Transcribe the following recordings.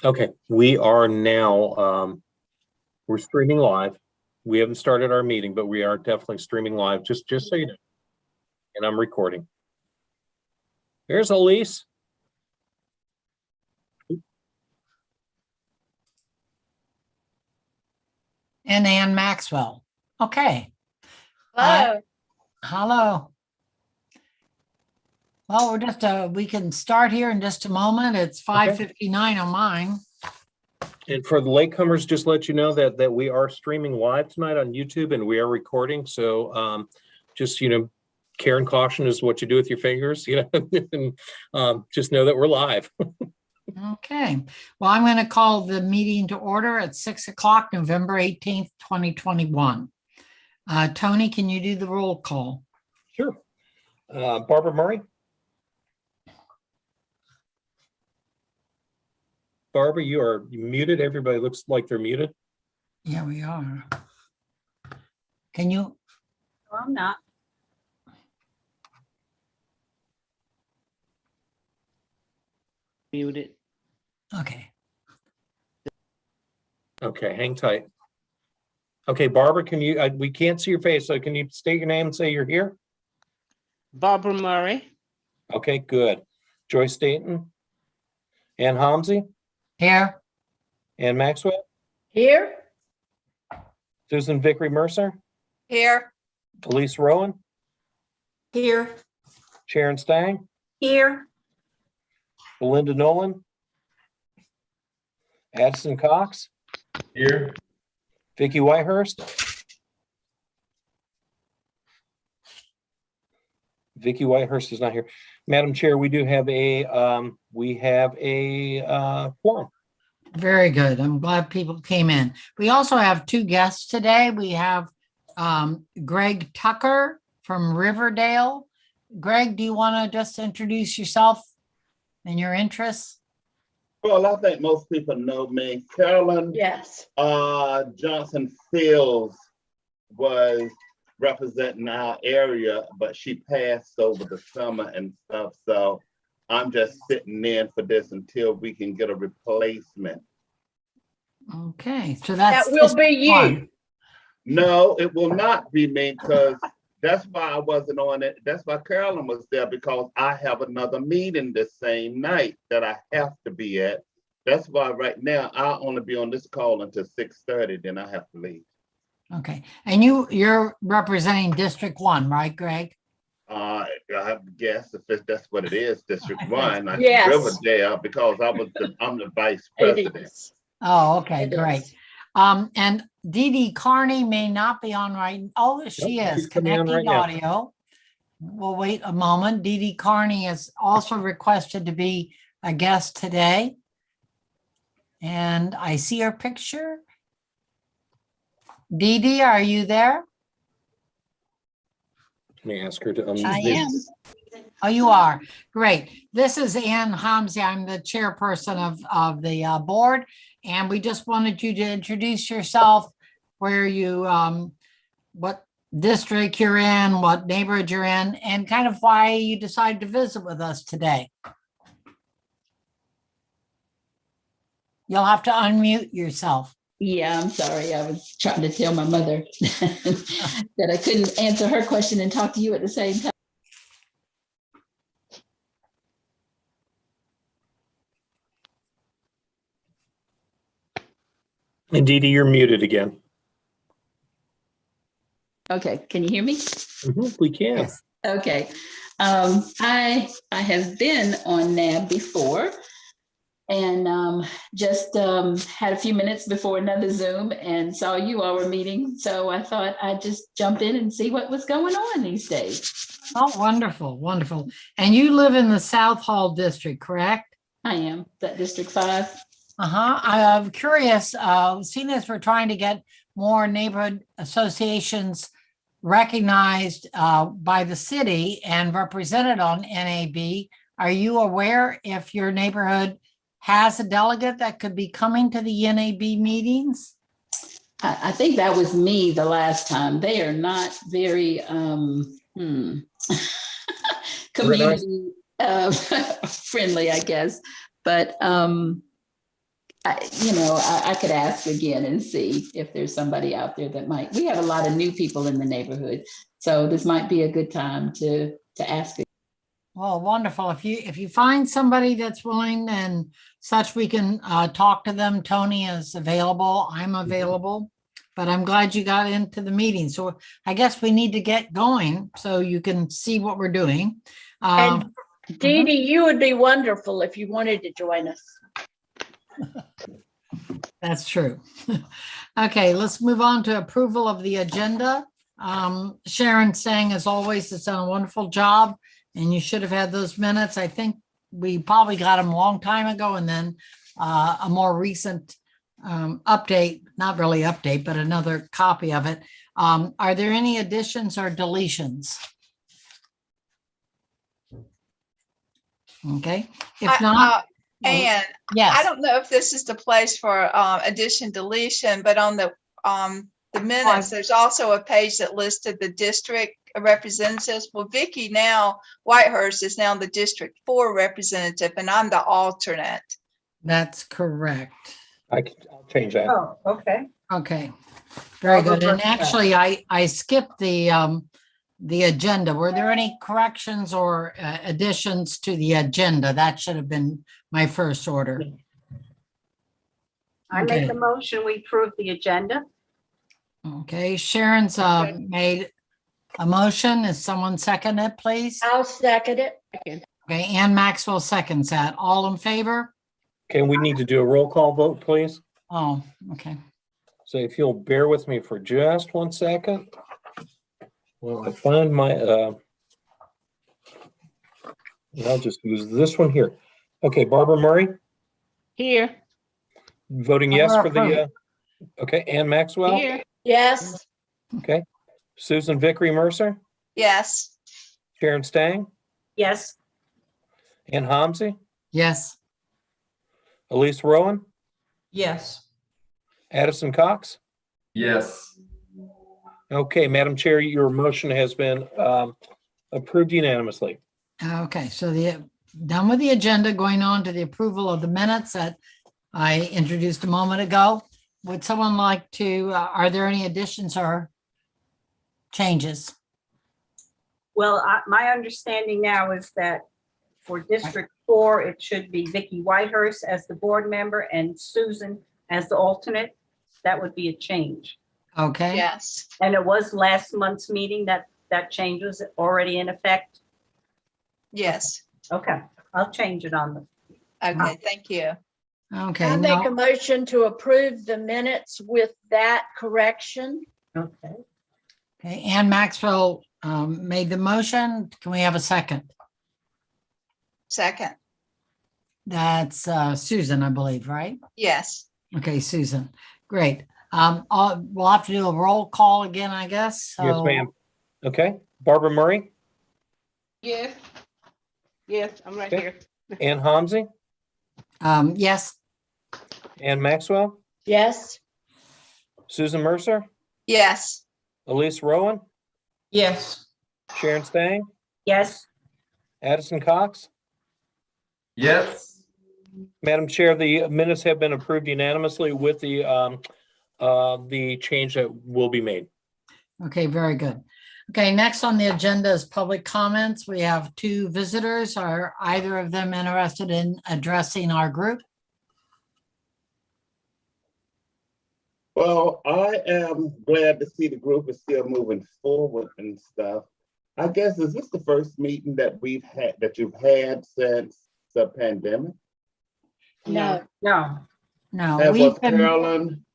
Okay, we are now, we're streaming live. We haven't started our meeting, but we are definitely streaming live, just so you know. And I'm recording. There's Elise. And Ann Maxwell. Okay. Hello. Hello. Well, we're just we can start here in just a moment. It's 5:59 on mine. And for the latecomers, just let you know that we are streaming live tonight on YouTube and we are recording. So just, care and caution is what you do with your fingers, and just know that we're live. Okay. Well, I'm going to call the meeting to order at 6 o'clock, November 18th, 2021. Tony, can you do the roll call? Sure. Barbara Murray. Barbara, you are muted. Everybody looks like they're muted. Yeah, we are. Can you? No, I'm not. Muted. Okay. Okay, hang tight. Okay, Barbara, can you, we can't see your face, so can you state your name and say you're here? Barbara Murray. Okay, good. Joyce Dayton. Ann Homsey. Here. Ann Maxwell. Here. Susan Vickery Mercer. Here. Elise Rowan. Here. Sharon Stang. Here. Belinda Nolan. Addison Cox. Here. Vicki Whitehurst. Vicki Whitehurst is not here. Madam Chair, we do have a quorum. Very good. I'm glad people came in. We also have two guests today. We have Greg Tucker from Riverdale. Greg, do you want to just introduce yourself and your interests? Well, I think most people know me. Carolyn Yes. Johnson Fields was representing our area, but she passed over the summer and stuff. So I'm just sitting in for this until we can get a replacement. Okay, so that will be you. No, it will not be me, because that's why I wasn't on it. That's why Carolyn was there, because I have another meeting the same night that I have to be at. That's why right now I'll only be on this call until 6:30, then I have to leave. Okay, and you're representing District 1, right, Greg? I guess that's what it is, District 1. I Yes. Riverdale, because I'm the vice president. Oh, okay, It great. is. And Dee Dee Carney may not be on right. Oh, she Nope, is she's coming on connecting right now. audio. We'll wait a moment. Dee Dee Carney has also requested to be a guest today. And I see her picture. Dee Dee, are you there? Let me ask her to unmute. I am. Oh, you are. Great. This is Ann Homsey. I'm the chairperson of the board. And we just wanted you to introduce yourself, where you, what district you're in, what neighborhood you're in, and kind of why you decided to visit with us today. You'll have to unmute yourself. Yeah, I'm sorry. I was trying to tell my mother that I couldn't answer her question and talk to you at the same time. And Dee Dee, you're muted again. Okay, can you hear me? We can. Yes. Okay. I have been on NAB before, and just had a few minutes before another Zoom and saw you all were meeting. So I thought I'd just jump in and see what was going on these days. Oh, wonderful, wonderful. And you live in the South Hall district, correct? I am. That District 5. I'm curious, seeing as we're trying to get more neighborhood associations recognized by the city and represented on NAB, are you aware if your neighborhood has a delegate that could be coming to the NAB meetings? I think that was me the last time. They are not very community friendly, I guess. But I could ask again and see if there's somebody out there that might. We have a lot of new people in the neighborhood, so this might be a good time to ask. Well, wonderful. If you find somebody that's willing and such, we can talk to them. Tony is available. I'm available. But I'm glad you got into the meeting. So I guess we need to get going so you can see what we're doing. And Dee Dee, you would be wonderful if you wanted to join us. That's true. Okay, let's move on to approval of the agenda. Sharon saying, as always, it's done a wonderful job and you should have had those minutes. I think we probably got them a long time ago, and then a more recent update, not really update, but another copy of it. Are there any additions or deletions? Okay, if not. And Yes. I don't know if this is the place for addition deletion, but on the minutes, there's also a page that listed the district representatives. Well, Vicky now, Whitehurst is now the District 4 representative, and I'm the alternate. That's correct. I'll change that. Oh, okay. Okay, very good. And reverse that. actually, I skipped the agenda. Were there any corrections or additions to the agenda? That should have been my first order. I Okay. make a motion, we approve the agenda. Okay, Sharon's made a motion. Is someone second it, please? I'll second it. Okay, Ann Maxwell seconds that. All in favor? Okay, we need to do a roll call vote, please. Oh, okay. So if you'll bear with me for just 1 second. Well, I find my, I'll just use this one here. Okay, Barbara Murray, Here. voting yes for Barbara the, okay, Ann Maxwell, Here. Yes. okay. Susan Vickery Mercer, Yes. Sharon Stang, Yes, Ann Homsey, Yes. Elise Rowan, Yes. Addison Cox. Yes. Okay, Madam Chair, your motion has been approved unanimously. Okay, so done with the agenda, going on to the approval of the minutes that I introduced a moment ago. Would someone like to, are there any additions or changes? well, my understanding now is that for District 4, it should be Vicky Whitehurst as the board member and Susan as the alternate. That would be a change. Okay. Yes. And it was last month's meeting that change was already in effect. Yes. Okay, I'll change it on the, Okay, thank you. Okay, I make a now, motion to approve the minutes with that correction. okay. okay, Ann Maxwell made the motion. Can we have a second? Second. That's Susan, I believe, right? Yes. Okay, Susan, great. We'll have to do a roll call again, I guess. Yes, So- ma'am. Okay, Barbara Murray, Yes. Yes, I'm right Okay. here. Ann Homsey, Yes. Ann Maxwell, Yes. Susan Mercer, Yes. Elise Rowan, Yes. Sharon Stang, Yes, Addison Cox. Yes. Madam Chair, the minutes have been approved unanimously with the change that will be made. Okay, very good. Okay, next on the agenda is public comments. We have two visitors. Are either of them interested in addressing our group? Well, I am glad to see the group is still moving forward and stuff. I guess, is this the first meeting that you've had since the pandemic? No. no, No, And we've been,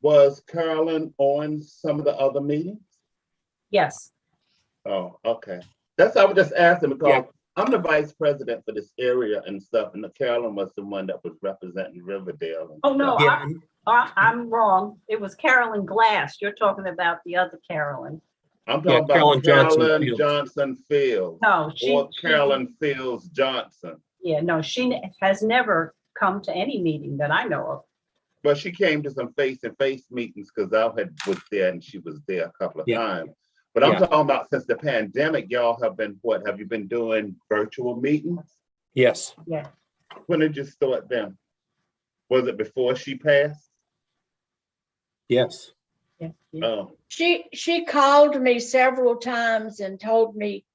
was Carolyn on some of the other meetings? yes, Oh, okay. That's, I was just asking Yeah. because I'm the vice president for this area and stuff, and Carolyn was the one that was representing Riverdale. and Oh, no, stuff. Yeah, I'm wrong. It was Carolyn Glass. You're talking about the other Carolyn. I'm Yeah, talking Carolyn about Johnson Carolyn Fields. Johnson Fields. No, Or Carolyn Fields Johnson. Yeah, no, she has never come to any meeting that I know of. But she came to some face-to-face meetings because I was there and she was there a couple of Yeah. times. But I'm Yeah. talking about since the pandemic, y'all have been, what, have you been doing virtual meetings? yes. Yeah, When did you start them? Was it before she passed? Yes. Oh, She called me several times and told me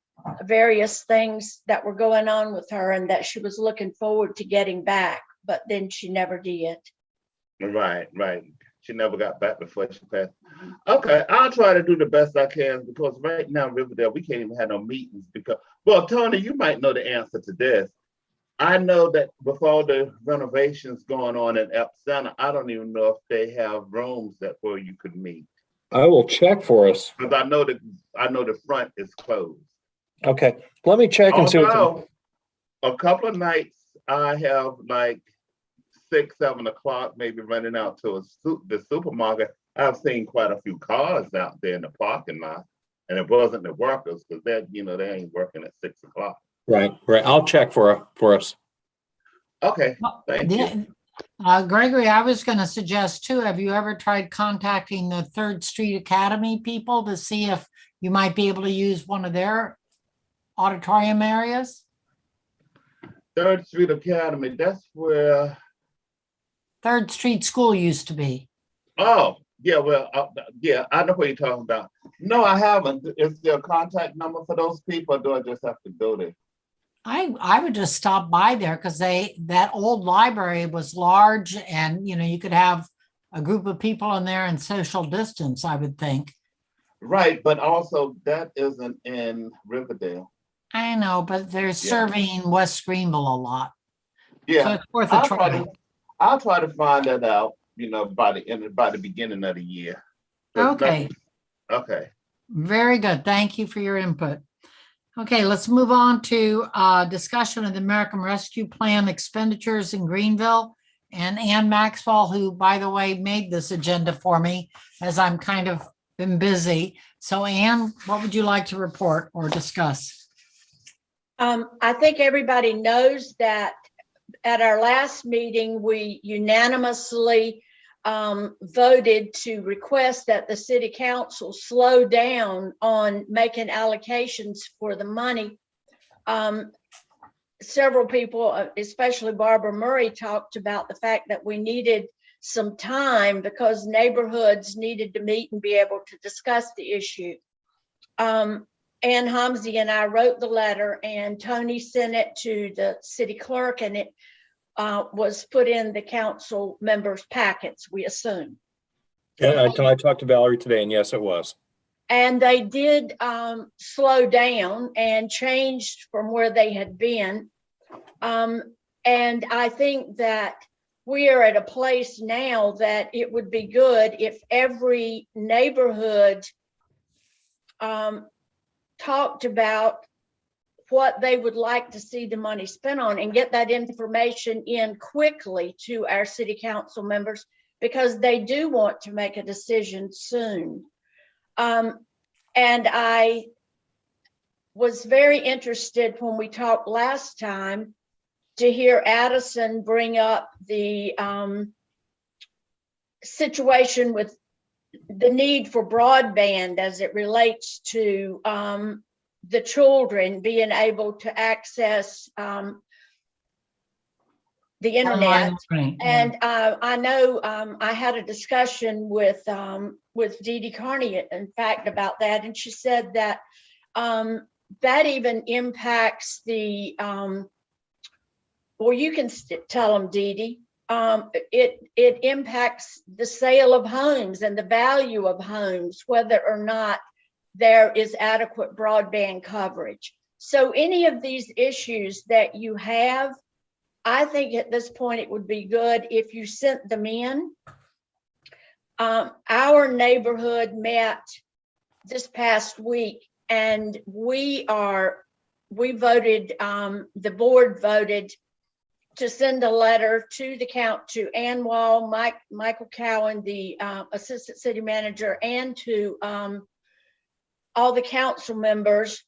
various things that were going on with her and that she was looking forward to getting back, but then she never did. right. She never got back before she passed. Okay, I'll try to do the best I can because right now in Riverdale, we can't even have no meetings because, well, Tony, you might know the answer to this. I know that with all the renovations going on in Ep Center, I don't even know if they have rooms that where you could meet. I will check for us. Because I know the front is closed. Okay, let me check and see. Although a couple of nights I have like 6, 7 o'clock, maybe running out to the supermarket. I've seen quite a few cars out there in the parking lot, and it wasn't the workers because they ain't working at 6 o'clock. Right. I'll check for us. Okay, thank you. Gregory, I was going to suggest too, have you ever tried contacting the Third Street Academy people to see if you might be able to use one of their auditorium areas? Third Street Academy, that's where. Third Street School used to be. Oh, yeah, well, yeah, I know what you're talking about. No, I haven't. Is there a contact number for those people, or do I just have to go there? I would just stop by there because that old library was large and, you could have a group of people in there and social distance, I would think. Right, but also that isn't in Riverdale. I know, but they're serving West Greenville a lot. Yeah, So it's worth a try. I'll try to find that out, by the beginning of the year. Okay. Okay. Very good. Thank you for your input. Okay, let's move on to discussion of the American Rescue Plan expenditures in Greenville. And Ann Maxwell, who, by the way, made this agenda for me as I'm kind of been busy. So Ann, what would you like to report or discuss? I think everybody knows that at our last meeting, we unanimously voted to request that the city council slow down on making allocations for the money. Several people, especially Barbara Murray, talked about the fact that we needed some time because neighborhoods needed to meet and be able to discuss the issue. Ann Homsey and I wrote the letter and Tony sent it to the city clerk and it was put in the council members' packets, we assume. Yeah, I talked to Valerie today, and yes, it was. And they did slow down and changed from where they had been. And I think that we are at a place now that it would be good if every neighborhood talked about what they would like to see the money spent on and get that information in quickly to our city council members because they do want to make a decision soon. And I was very interested when we talked last time to hear Addison bring up the situation with the need for broadband as it relates to the children being able to access the internet. And I know I had a discussion with Dee Dee Carney, in fact, about that. And she said that that even impacts the, well, you can tell them, Dee Dee, it impacts the sale of homes and the value of homes, whether or not there is adequate broadband coverage. So any of these issues that you have, I think at this point it would be good if you sent them in. Our neighborhood met this past week and we voted, the board voted to send a letter to Ann Wall, Michael Cowan, the assistant city manager, and to all the council members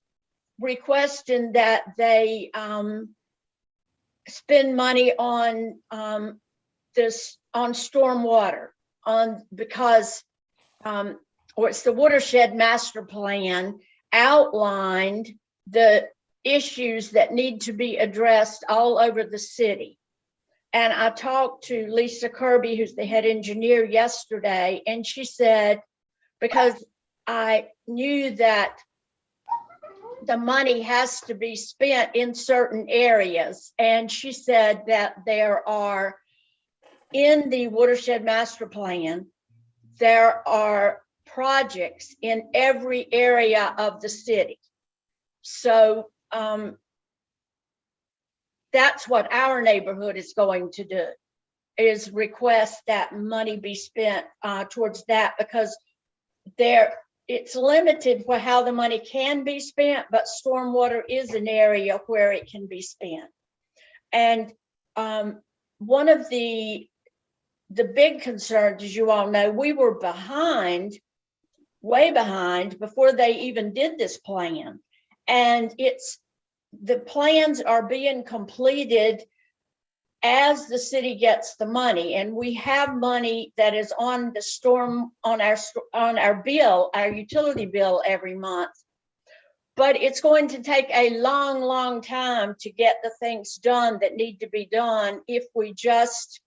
requesting that they spend money on stormwater because it's the watershed master plan outlined the issues that need to be addressed all over the city. And I talked to Lisa Kirby, who's the head engineer, yesterday, and she said, because I knew that the money has to be spent in certain areas. And she said that there are, in the watershed master plan, there are projects in every area of the city. So that's what our neighborhood is going to do, is request that money be spent towards that, because it's limited for how the money can be spent, but stormwater is an area where it can be spent. And one of the big concerns, as you all know, we were behind, way behind, before they even did this plan. And the plans are being completed as the city gets the money, and we have money that is on our bill, our utility bill every month. But it's going to take a long, long time to get the things done that need to be done if we just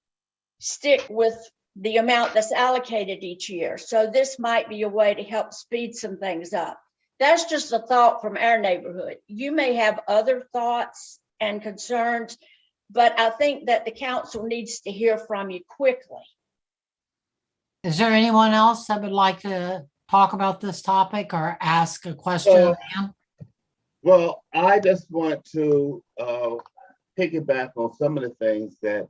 stick with the amount that's allocated each year. So this might be a way to help speed some things up. That's just a thought from our neighborhood. You may have other thoughts and concerns, but I think that the council needs to hear from you quickly. Is there anyone else that would like to talk about this topic or ask a question? Well, I just want to piggyback on some of the things that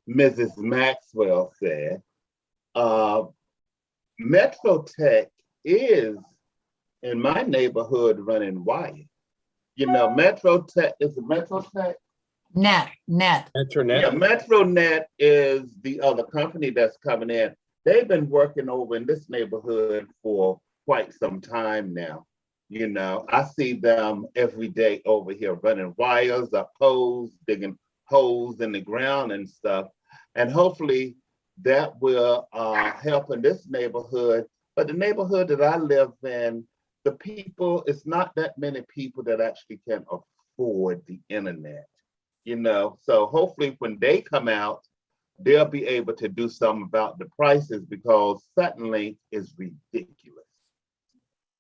Mrs. Maxwell said. Metro Tech is in my neighborhood running wire. You know, Metro Tech is a Metro Tech. Net. Internet. Yeah, MetroNet is the other company that's coming in. They've been working over in this neighborhood for quite some time now. You know, I see them every day over here running wires up poles, digging holes in the ground and stuff. And hopefully that will help in this neighborhood. But the neighborhood that I live in, the people, it's not that many people that actually can afford the internet. You know, so hopefully when they come out, they'll be able to do something about the prices, because Suddenlink is ridiculous.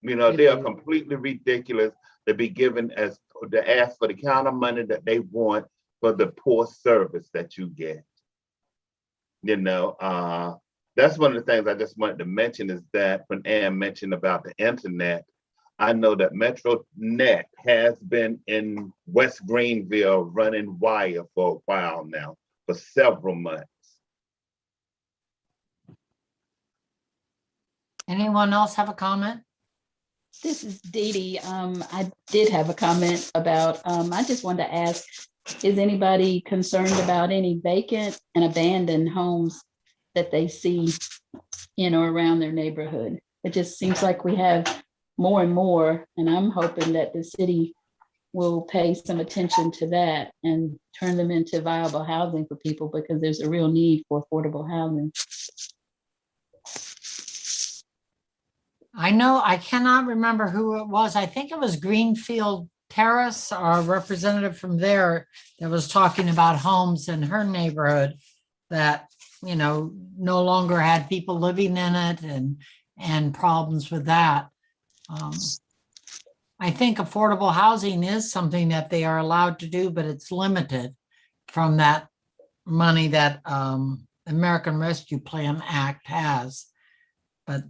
You know, they are completely ridiculous to be given as to ask for the kind of money that they want for the poor service that you get. You know, that's one of the things I just wanted to mention, is that when Ann mentioned about the internet, I know that MetroNet has been in West Greenville running wire for a while now, for several months. Anyone else have a comment? This is Dee Dee. I did have a comment about, I just wanted to ask, is anybody concerned about any vacant and abandoned homes that they see in or around their neighborhood? It just seems like we have more and more, and I'm hoping that the city will pay some attention to that and turn them into viable housing for people, because there's a real need for affordable housing. I know, I cannot remember who it was. I think it was Greenfield Terrace, or a representative from there, that was talking about homes in her neighborhood that, you know, no longer had people living in it and problems with that. I think affordable housing is something that they are allowed to do, but it's limited from that money that American Rescue Plan Act has. But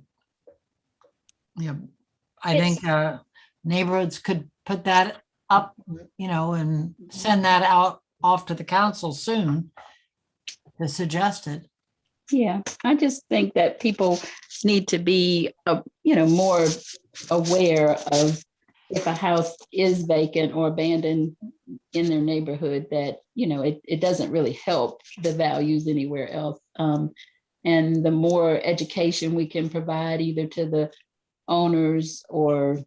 yeah, I think neighborhoods could put that up, you know, and send that out off to the council soon as suggested. Yeah, I just think that people need to be, you know, more aware of if a house is vacant or abandoned in their neighborhood, that, you know, it doesn't really help the values anywhere else. And the more education we can provide either to the owners or,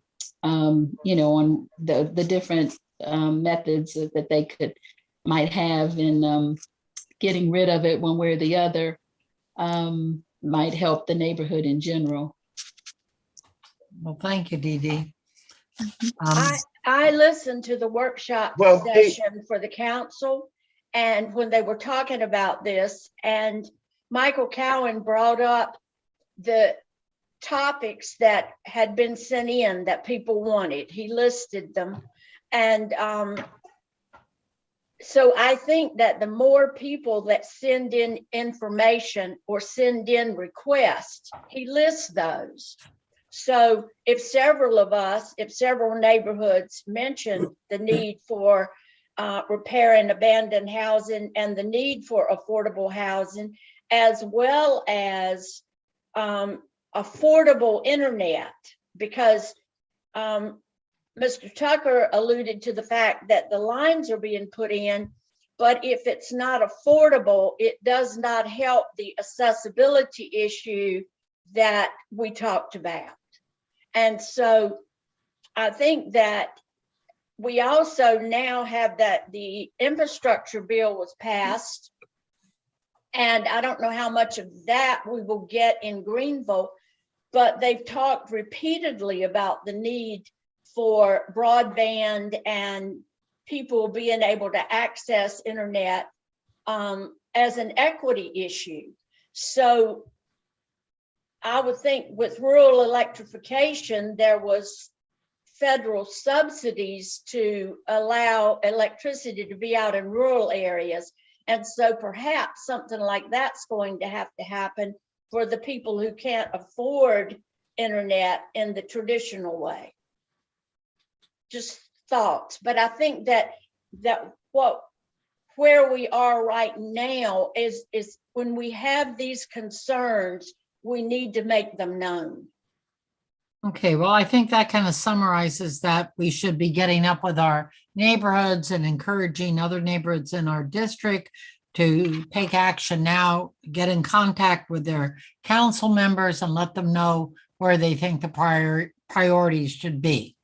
you know, on the different methods that they might have in getting rid of it one way or the other, might help the neighborhood in general. Well, thank you, Dee Dee. I listened to the workshop Well, session for the council, And when they were talking about this, and Michael Cowan brought up the topics that had been sent in that people wanted. He listed them. And so I think that the more people that send in information or send in requests, he lists those. So if several neighborhoods mention the need for repair and abandoned housing and the need for affordable housing, as well as affordable internet, because Mr. Tucker alluded to the fact that the lines are being put in, but if it's not affordable, it does not help the accessibility issue that we talked about. And so I think that we also now have that the infrastructure bill was passed, and I don't know how much of that we will get in Greenville, but they've talked repeatedly about the need for broadband and people being able to access internet as an equity issue. So I would think with rural electrification, there was federal subsidies to allow electricity to be out in rural areas. And so perhaps something like that's going to have to happen for the people who can't afford internet in the traditional way. Just thoughts, but I think that where we are right now is when we have these concerns, we need to make them known. Okay, well, I think that kind of summarizes that we should be getting up with our neighborhoods and encouraging other neighborhoods in our district to take action now, get in contact with their council members and let them know where they think the priorities should be.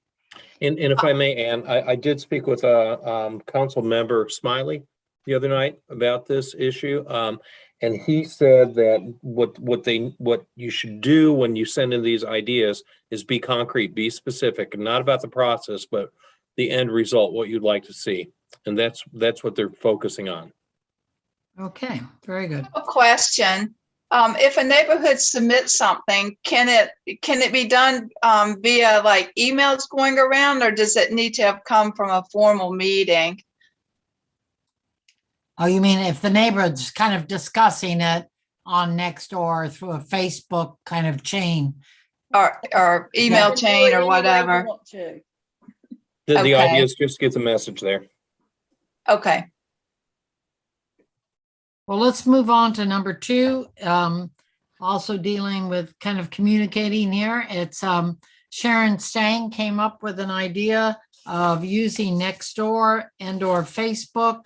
And if I may, Ann, I did speak with council member Smiley the other night about this issue. And he said that what you should do when you send in these ideas is be concrete, be specific, and not about the process, but the end result, what you'd like to see. And that's what they're focusing on. Okay, very good. A question. If a neighborhood submits something, can it be done via like emails going around, or does it need to have come from a formal meeting? Oh, you mean if the neighborhood's kind of discussing it on Nextdoor through a Facebook kind of chain? Or email chain or whatever? The Okay. idea is just get the message there. Okay. Well, let's move on to number 2. Also dealing with kind of communicating here. It's Sharon Stang came up with an idea of using Nextdoor and/or Facebook.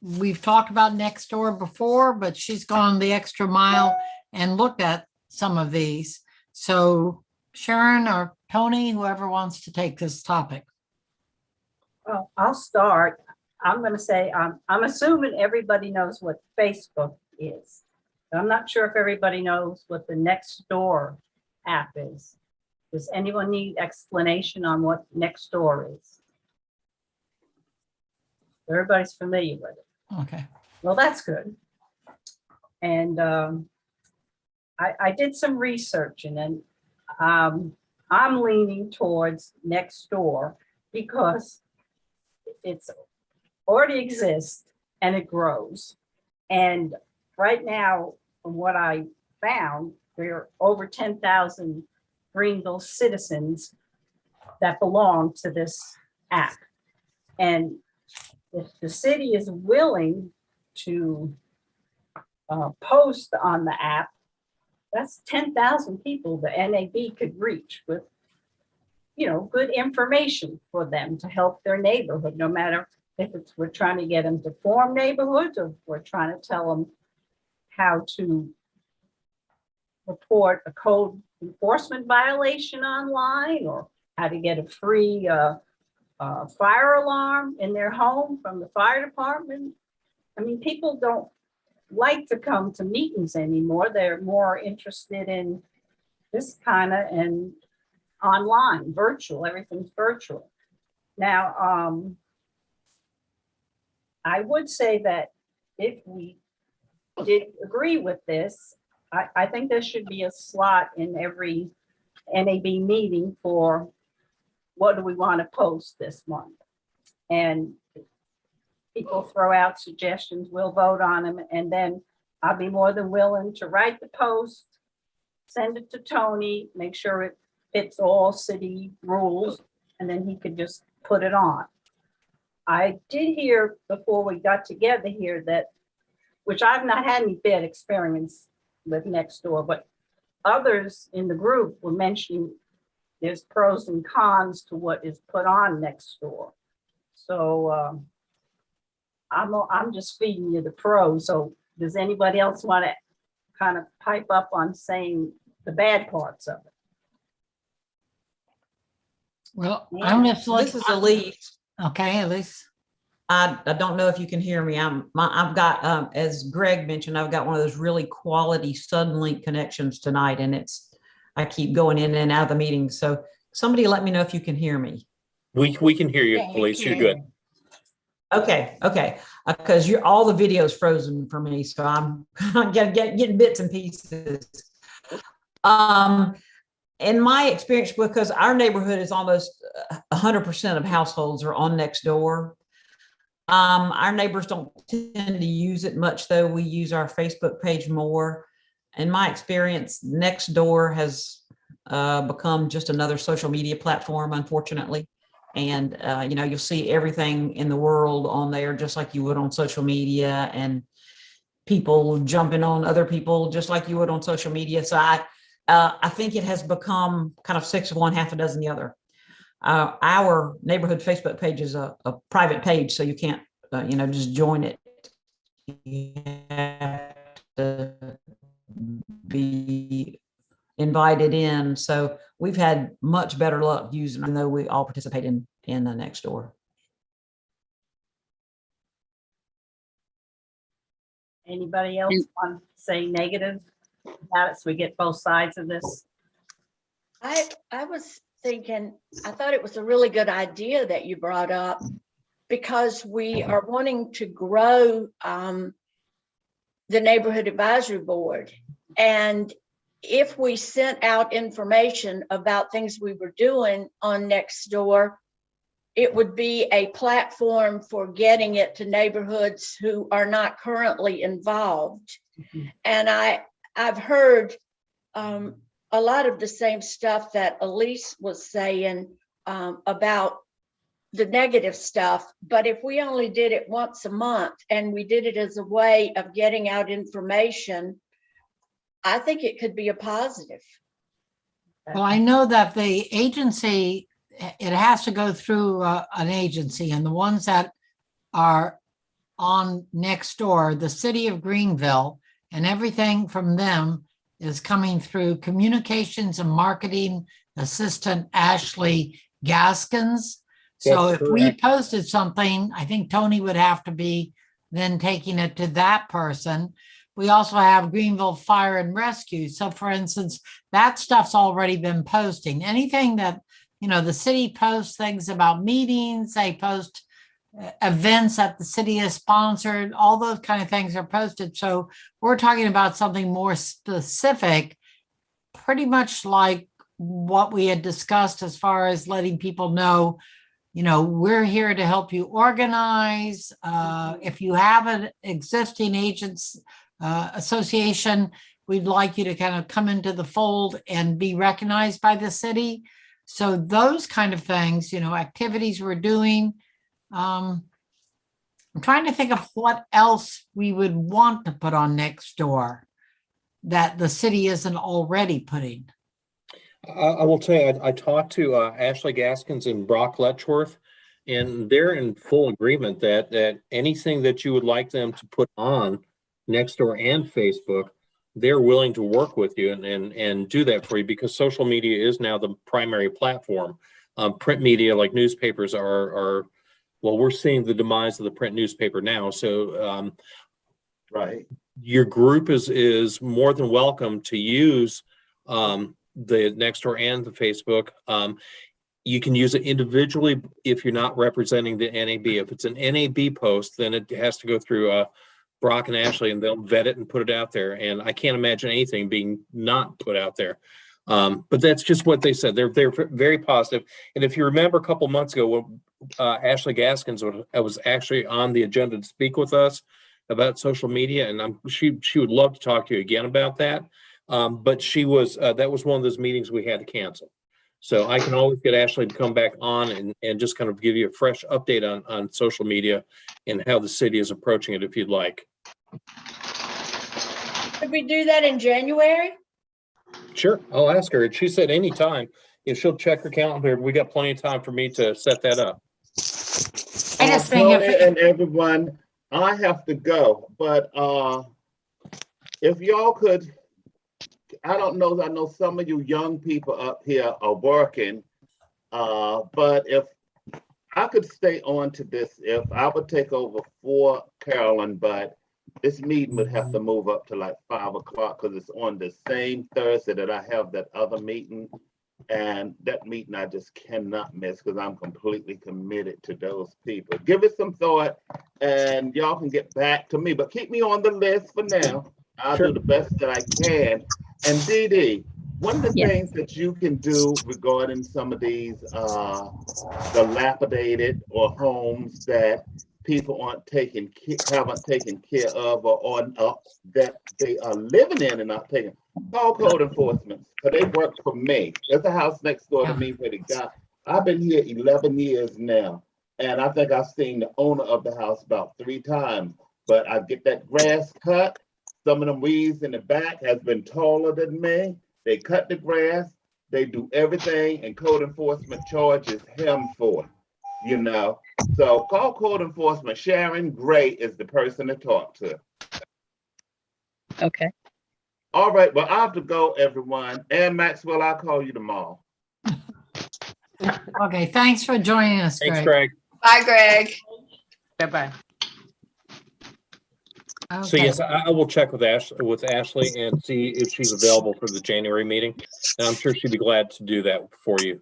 We've talked about Nextdoor before, but she's gone the extra mile and looked at some of these. So Sharon or Tony, whoever wants to take this topic. Well, I'll start. I'm going to say, I'm assuming everybody knows what Facebook is. I'm not sure if everybody knows what the Nextdoor app is. Does anyone need explanation on what Nextdoor is? Everybody's familiar with it. Okay. Well, that's good. And I did some research, and then I'm leaning towards Nextdoor because it's already exists and it grows. And right now, from what I found, there are over 10,000 Greenville citizens that belong to this app. And if the city is willing to post on the app, that's 10,000 people the NAB could reach with, good information for them to help their neighborhood, no matter if we're trying to get them to form neighborhoods, or we're trying to tell them how to report a code enforcement violation online, or how to get a free fire alarm in their home from the fire department. I mean, people don't like to come to meetings anymore. They're more interested in this kind of and online, virtual, everything's virtual. Now, I would say that if we did agree with this, I think there should be a slot in every NAB meeting for what do we want to post this month? And people throw out suggestions, we'll vote on them, and then I'll be more than willing to write the post, send it to Tony, make sure it fits all city rules, and then he could just put it on. I did hear before we got together here that, which I've not had any bad experience with Nextdoor, but others in the group were mentioning there's pros and cons to what is put on Nextdoor. So I'm just feeding you the pros. So does anybody else want to kind of pipe up on saying the bad parts of it? Well, I'm just This is Elise. Okay, Elise. I don't know if you can hear me. I've got, as Greg mentioned, I've got one of those really quality Suddenlink connections tonight, and I keep going in and out of the meeting. So somebody let me know if you can hear me. We can hear you, Elise. You're good. Okay, because all the video's frozen for me, so I'm getting bits and pieces. In my experience, because our neighborhood is almost 100% of households are on Nextdoor. Our neighbors don't tend to use it much, though. We use our Facebook page more. In my experience, Nextdoor has become just another social media platform, unfortunately. And, you'll see everything in the world on there, just like you would on social media, and people jumping on other people, just like you would on social media. So I think it has become kind of 6 of one, half a dozen the other. Our neighborhood Facebook page is a private page, so you can't, just join it. You have to be invited in. So we've had much better luck using, even though we all participate in the Nextdoor. Anybody else want to say negative about it so we get both sides of this? I was thinking, I thought it was a really good idea that you brought up, because we are wanting to grow the neighborhood advisory board. And if we sent out information about things we were doing on Nextdoor, it would be a platform for getting it to neighborhoods who are not currently involved. Mm-hmm. And I've heard a lot of the same stuff that Elise was saying about the negative stuff. But if we only did it once a month and we did it as a way of getting out information, I think it could be a positive. Well, I know that the agency, it has to go through an agency, and the ones that are on Nextdoor, the city of Greenville, and everything from them is coming through communications and marketing assistant Ashley Gaskins. So if we posted something, I think Tony would have to be then taking it to that person. We also have Greenville Fire and Rescue. So for instance, that stuff's already been posting. Anything that, the city posts things about meetings, they post events that the city has sponsored, all those kind of things are posted. So we're talking about something more specific, pretty much like what we had discussed as far as letting people know, we're here to help you organize. If you have an existing agents association, we'd like you to kind of come into the fold and be recognized by the city. So those kind of things, activities we're doing. I'm trying to think of what else we would want to put on Nextdoor that the city isn't already putting. I will tell you, I talked to Ashley Gaskins and Brock Letchworth, and they're in full agreement that anything that you would like them to put on Nextdoor and Facebook, they're willing to work with you and do that for you, because social media is now the primary platform. Print media like newspapers are well, we're seeing the demise of the print newspaper now. So right, your group is more than welcome to use the Nextdoor and the Facebook. You can use it individually if you're not representing the NAB. If it's an NAB post, then it has to go through Brock and Ashley, and they'll vet it and put it out there. And I can't imagine anything being not put out there. But that's just what they said. They're very positive. And if you remember a couple months ago, when Ashley Gaskins was actually on the agenda to speak with us about social media, and she would love to talk to you again about that. But she was that was one of those meetings we had to cancel. So I can always get Ashley to come back on and just kind of give you a fresh update on social media and how the city is approaching it, if you'd like. Could we do that in January? Sure, I'll ask her. She said anytime. If she'll check her calendar, we got plenty of time for me to set that up. I just think Tony and everyone, I have to go, but if y'all could, I don't know, I know some of you young people up here are working, but if I could stay on to this, if I would take over for Carolyn, but this meeting would have to move up to like 5 o'clock because it's on the same Thursday that I have that other meeting. And that meeting I just cannot miss because I'm completely committed to those people. Give it some thought and y'all can get back to me, but keep me on the list for now. I'll do the best that I can. And Dee Dee, one of the things that you can do regarding some of these dilapidated or homes that people haven't taken care of or that they are living in and not taking, call code enforcement, because they work for me. There's a house next door to me where the guy, I've been here 11 years now, and I think I've seen the owner of the house about 3 times, but I get that grass cut. Some of them weeds in the back has been taller than me. They cut the grass, they do everything, and code enforcement charges him for it, you know? So call code enforcement. Sharon Gray is the person to talk to. Okay. All right, well, I have to go, everyone. And Maxwell, I'll call you tomorrow. Okay, thanks for joining us, Thanks, Greg. Greg. Bye, Greg. Bye-bye. So Okay. yes, I will check with Ashley and see if she's available for the January meeting. And I'm sure she'd be glad to do that for you.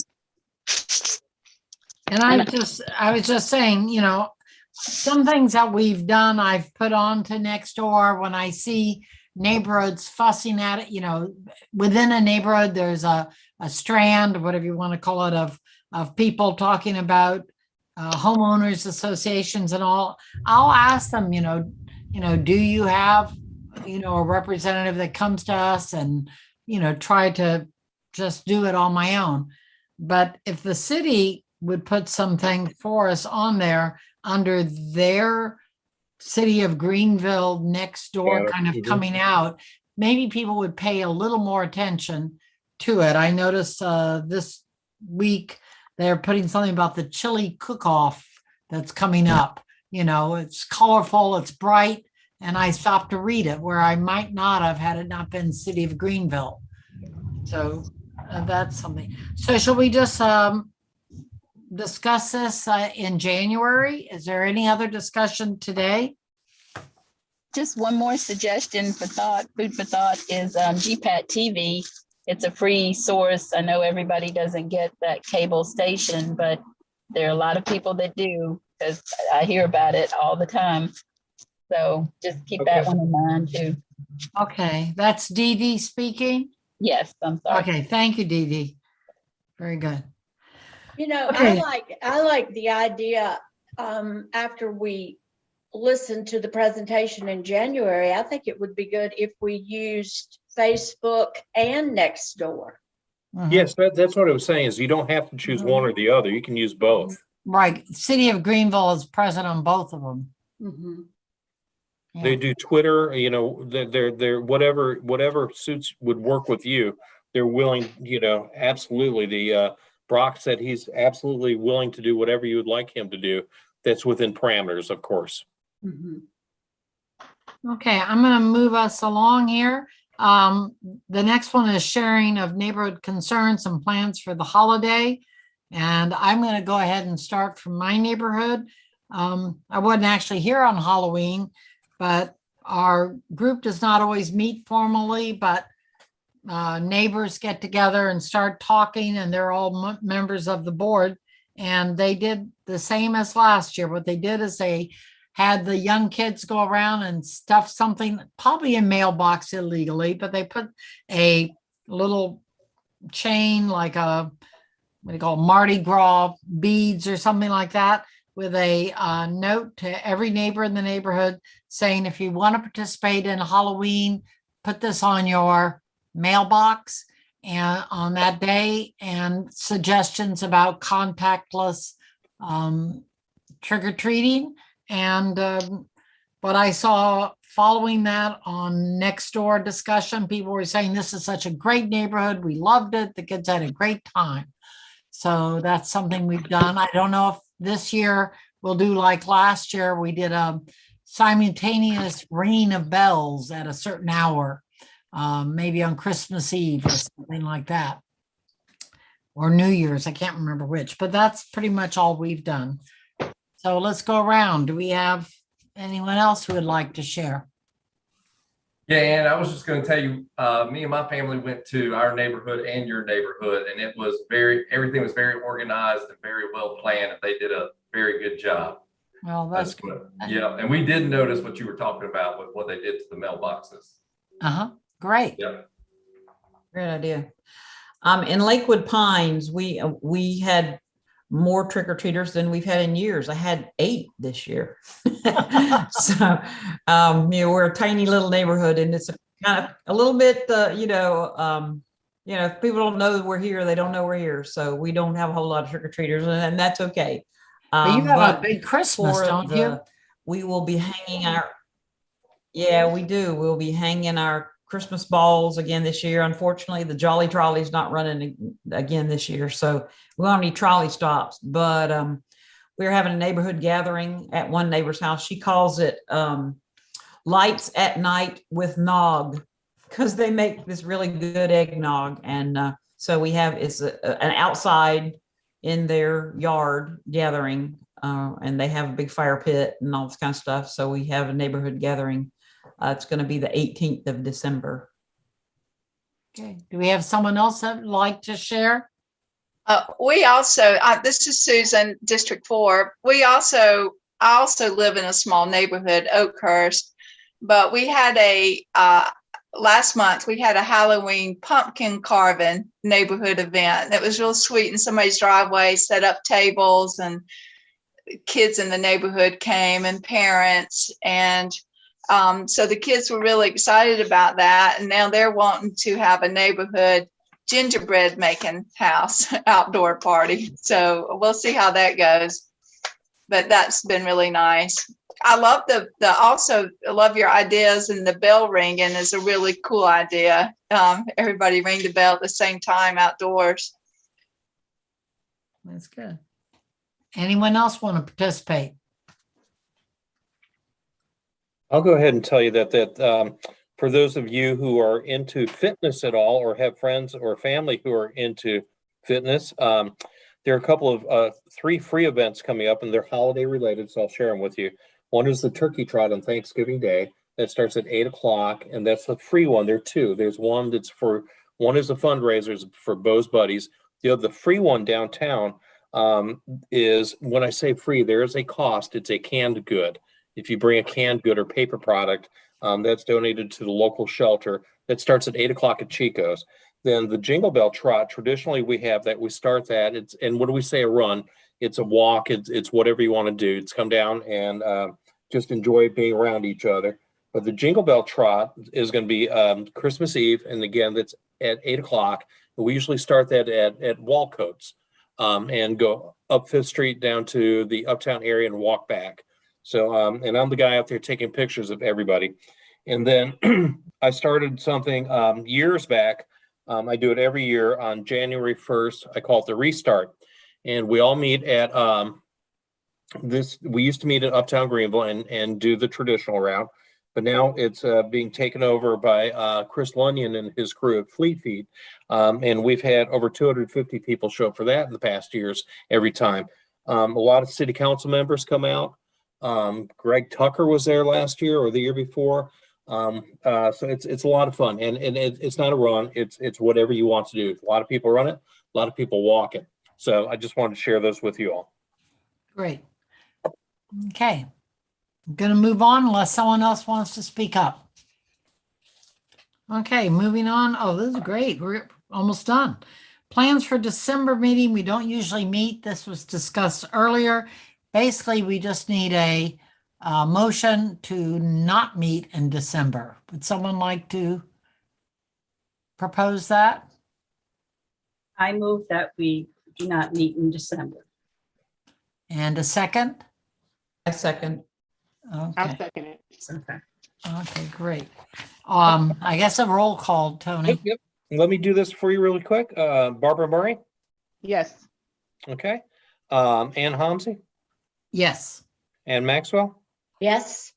And I was just saying, you know, some things that we've done, I've put on to Nextdoor when I see neighborhoods fussing at it, you know, within a neighborhood, there's a strand, whatever you want to call it, of people talking about homeowners associations and all. I'll ask them, you know, do you have, you know, a representative that comes to us and, you know, try to just do it on my own. But if the city would put something for us on there under their city of Greenville next door kind of coming out, maybe people would pay a little more attention to it. I noticed this week they're putting something about the chili cook-off that's coming up. You know, it's colorful, it's bright, and I stopped to read it where I might not have had it not been city of Greenville. So that's something. So shall we just discuss this in January? Is there any other discussion today? Just one more suggestion for thought, food for thought is GPAT TV. It's a free source. I know everybody doesn't get that cable station, but there are a lot of people that do because I hear about it all the time. So just keep that one in mind too. Okay, that's Dee Dee speaking? Yes, I'm sorry. Okay, thank you, Dee Dee. Very good. You know, Okay. I like the idea after we listen to the presentation in January, I think it would be good if we used Facebook and Nextdoor. Yes, that's what I was saying is you don't have to choose one or the other. You can use both. Right. City of Greenville is present on both of them. Yeah. They do Twitter, you know, they're whatever suits would work with you. They're willing, you know, absolutely. The Brock said he's absolutely willing to do whatever you would like him to do. That's within parameters, of course. Okay, I'm going to move us along here. The next one is sharing of neighborhood concerns and plans for the holiday. And I'm going to go ahead and start from my neighborhood. I wasn't actually here on Halloween, but our group does not always meet formally, but neighbors get together and start talking, and they're all members of the board. And they did the same as last year. What they did is they had the young kids go around and stuff something, probably in mailbox illegally, but they put a little chain, like a, what do you call it, Mardi Gras beads or something like that, with a note to every neighbor in the neighborhood saying, if you want to participate in Halloween, put this on your mailbox and on that day, and suggestions about contactless trick-or-treating. And but I saw following that on Nextdoor discussion, people were saying, this is such a great neighborhood. We loved it. The kids had a great time. So that's something we've done. I don't know if this year we'll do like last year. We did a simultaneous ringing of bells at a certain hour, maybe on Christmas Eve or something like that, or New Year's. I can't remember which, but that's pretty much all we've done. So let's go around. Do we have anyone else who would like to share? Yeah, and I was just going to tell you, me and my family went to our neighborhood and your neighborhood, and it was everything was very organized and very well planned, and they did a very good job. Well, that's good. Yeah, and we did notice what you were talking about with what they did to the mailboxes. Great. Yeah. Great idea. In Lakewood Pines, we had more trick-or-treaters than we've had in years. I had 8 this year. So, we're a tiny little neighborhood, and it's kind of a little bit, if people don't know that we're here, they don't know we're here. So we don't have a whole lot of trick-or-treaters, and that's okay. But you have a big Christmas, don't you? We will be hanging we do. We'll be hanging our Christmas balls again this year. Unfortunately, the Jolly Trolley's not running again this year, so we don't have any trolley stops. But we're having a neighborhood gathering at one neighbor's house. She calls it Lights at Night with Nog, because they make this really good eggnog. And so we have an outside in their yard gathering, and they have a big fire pit and all this kind of stuff. So we have a neighborhood gathering. It's going to be the 18th of December. Okay. Do we have someone else that would like to share? We also, this is Susan, District 4. I also live in a small neighborhood, Oakhurst, but we had last month we had a Halloween pumpkin carving neighborhood event. It was real sweet in somebody's driveway, set up tables, and kids in the neighborhood came, and parents. And so the kids were really excited about that. And now they're wanting to have a neighborhood gingerbread making house outdoor party. So we'll see how that goes. But that's been really nice. I love I love your ideas, and the bell ringing is a really cool idea. Everybody ring the bell at the same time outdoors. That's good. Anyone else want to participate? I'll go ahead and tell you that for those of you who are into fitness at all, or have friends or family who are into fitness, there are a couple of 3 free events coming up, and they're holiday related, so I'll share them with you. One is the Turkey Trot on Thanksgiving Day. That starts at 8 o'clock, and that's a free one. There are 2. There's one one is a fundraiser for Bo's Buddies. The free one downtown is, when I say free, there is a cost. It's a canned good. If you bring a canned good or paper product, that's donated to the local shelter. That starts at 8 o'clock at Chico's. Then the Jingle Bell Trot, traditionally we start that. And when we say a run, it's a walk, it's whatever you want to do. It's come down and just enjoy being around each other. But the Jingle Bell Trot is going to be Christmas Eve. And again, that's at 8 o'clock. We usually start that at Walcoats and go up 5th Street down to the Uptown area and walk back. So, and I'm the guy out there taking pictures of everybody. And then I started something years back. I do it every year on January 1st. I call it the Restart. And we all meet at we used to meet at Uptown Greenville and do the traditional route. But now it's being taken over by Chris Lunyon and his crew at Fleet Feet. And we've had over 250 people show up for that in the past years every time. A lot of city council members come out. Greg Tucker was there last year or the year before. So it's a lot of fun, and it's not a run. It's whatever you want to do. A lot of people run it, a lot of people walk it. So I just wanted to share those with you all. Great. Okay. I'm going to move on unless someone else wants to speak up. Okay, moving on. Oh, this is great. We're almost done. Plans for December meeting. We don't usually meet. This was discussed earlier. Basically, we just need a motion to not meet in December. Would someone like to propose that? I move that we do not meet in December. And a second? I second. I'll Okay, second it. Okay. okay, great. I guess a roll call, Tony. Yep. Let me do this for you really quick. Barbara Murray. Yes. Okay. Ann Homsey Yes. and Maxwell. Yes,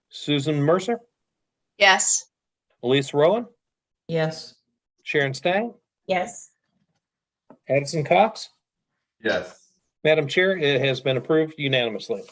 Susan Mercer. Yes. Elise Rowan. Yes. Sharon Stang. Yes. Addison Cox. Yes. Madam Chair, it has been approved unanimously.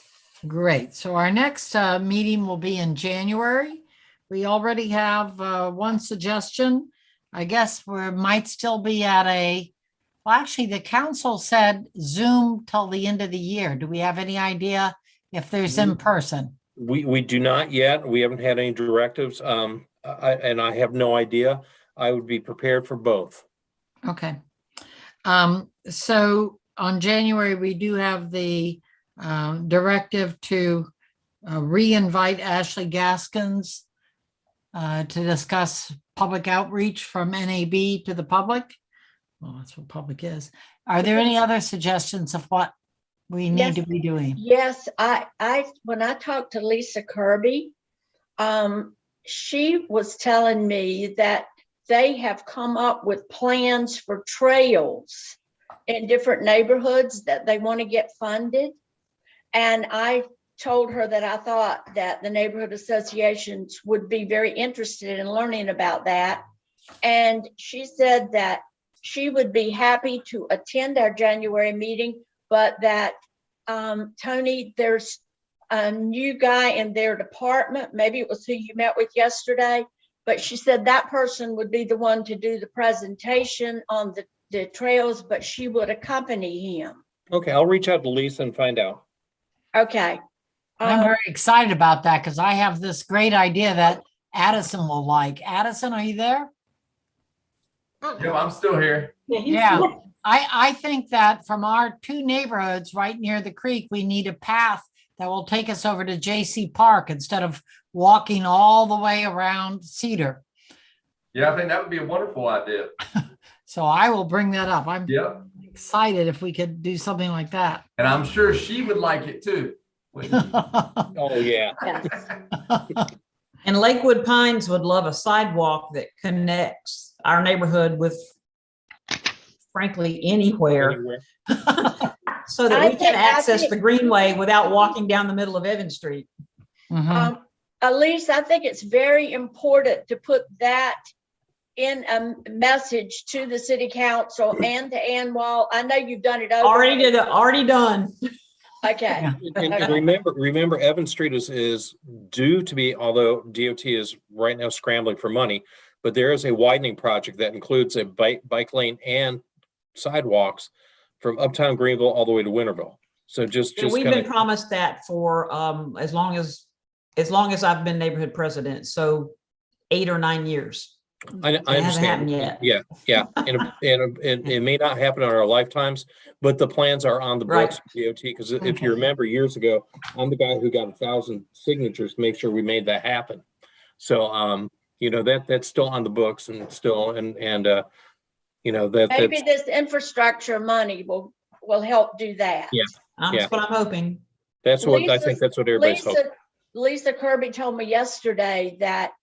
Great. So our next meeting will be in January. We already have one suggestion. I guess we might still be at well, actually, the council said Zoom till the end of the year. Do we have any idea if there's in person? We do not yet. We haven't had any directives. And I have no idea. I would be prepared for both. Okay. So on January, we do have the directive to re-invite Ashley Gaskins to discuss public outreach from NAB to the public. Well, that's what public is. Are there any other suggestions of what we need to be doing? yes, when I talked to Lisa Kirby, she was telling me that they have come up with plans for trails in different neighborhoods that they want to get funded. And I told her that I thought that the neighborhood associations would be very interested in learning about that. And she said that she would be happy to attend our January meeting, but that, Tony, there's a new guy in their department. Maybe it was who you met with yesterday, but she said that person would be the one to do the presentation on the trails, but she would accompany him. Okay, I'll reach out to Lisa and find out. Okay. I'm very excited about that because I have this great idea that Addison will like. Addison, are you there? Yeah, I'm still here. Yeah, I think that from our two neighborhoods right near the creek, we need a path that will take us over to JC Park instead of walking all the way around Cedar. Yeah, I think that would be a wonderful idea. So I will bring that up. I'm Yep. excited if we could do something like that. And I'm sure she would like it too. Oh, yeah. And Lakewood Pines would love a sidewalk that connects our neighborhood with, frankly, anywhere, so that we can access the Greenway without walking down the middle of Evan Street. Mhm. Elise, I think it's very important to put that in a message to the city council and to Ann Wall. I know you've done it over. Already done. Okay. And remember, Evan Street is due to be, although DOT is right now scrambling for money, but there is a widening project that includes a bike lane and sidewalks from Uptown Greenville all the way to Winterville. So just We've kind been promised that for as long as I've been neighborhood president, so 8 or 9 years. I It hasn't happened understand. yet. Yeah. And it may not happen in our lifetimes, but the plans are on the books of DOT. Because if you remember years ago, I'm the guy who got 1,000 signatures to make sure we made that happen. So, that's still on the books and still, Maybe this infrastructure money will help do that. Yeah. That's what I'm hoping. That's what I think. That's what everybody's hoping. Lisa Kirby told me yesterday that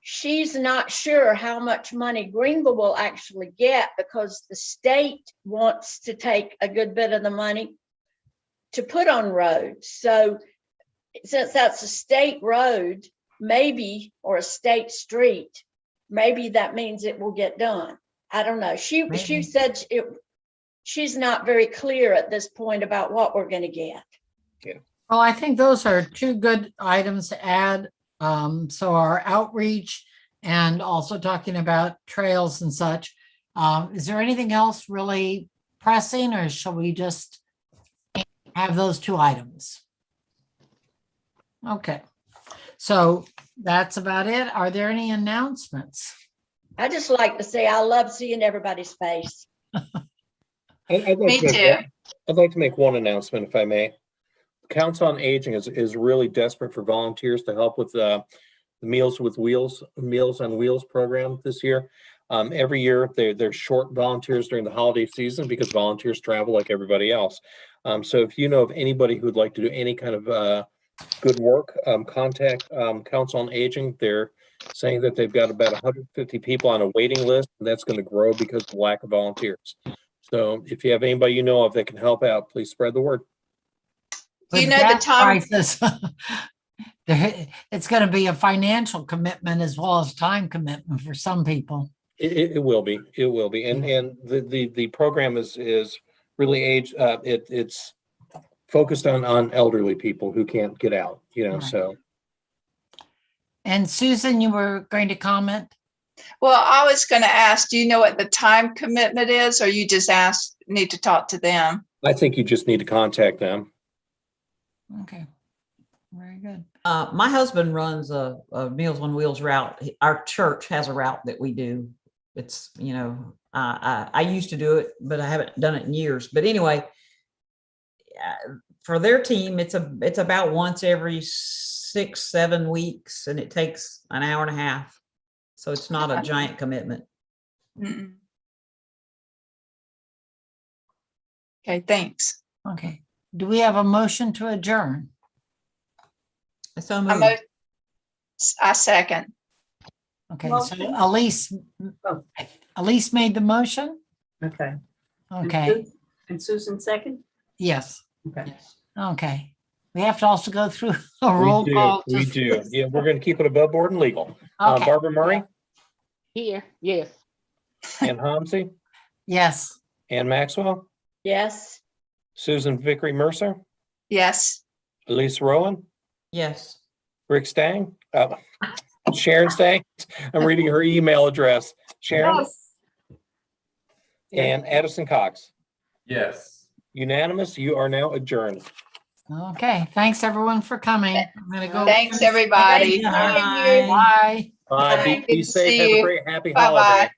she's not sure how much money Greenville will actually get because the state wants to take a good bit of the money to put on roads. So since that's a state road, maybe, or a state street, maybe that means it will get done. I don't know. She said she's not very clear at this point about what we're going to get. Yeah. Well, I think those are two good items to add So our outreach and also talking about trails and such. Is there anything else really pressing, or shall we just have those two items? Okay, so that's about it. Are there any announcements? I just like to say, I love seeing everybody's face. I'd Me like to make too. I'd like to make one announcement, if I may. Council on Aging is really desperate for volunteers to help with the Meals on Wheels program this year. Every year they're short volunteers during the holiday season because volunteers travel like everybody else. So if you know of anybody who'd like to do any kind of good work, contact Council on Aging. They're saying that they've got about 150 people on a waiting list, and that's going to grow because of the lack of volunteers. So if you have anybody you know of that can help out, please spread the word. Do you With know the gas time? prices, it's going to be a financial commitment as well as time commitment for some people. It will be. It will be. And the program is really it's focused on elderly people who can't get out, Right. so. And Susan, you were going to comment? Well, I was going to ask, do you know what the time commitment is, or you just need to talk to them? I think you just need to contact them. Okay, very good. My husband runs a Meals on Wheels route. Our church has a route that we do. It's, I used to do it, but I haven't done it in years. But anyway, for their team, it's about once every 6-7 weeks, and it takes an hour and a half. So it's not a giant commitment. Mm-mm. Okay, thanks. Okay, do we have a motion to adjourn? So moved. I second. Okay, Motion. so Elise made the motion? Okay. Okay, And Susan second? yes, Okay. okay. We have to also go through a roll call. We do. Yeah, we're going to keep it above board and legal. Okay, Barbara Murray, Here, yes. Ann Homsey, yes, Ann Maxwell, Yes. Susan Vickery Mercer, Yes. Elise Rowan, Yes. Rick Stang, Sharon Stang. I'm reading her email address. Sharon and Addison Cox. Yes. Unanimous. You are now adjourned. okay. Thanks, everyone, for coming. I'm gonna go. Thanks, everybody. Bye. Thank you. Bye. Bye. Good Be to safe. see Have a you. great happy Bye-bye. holiday.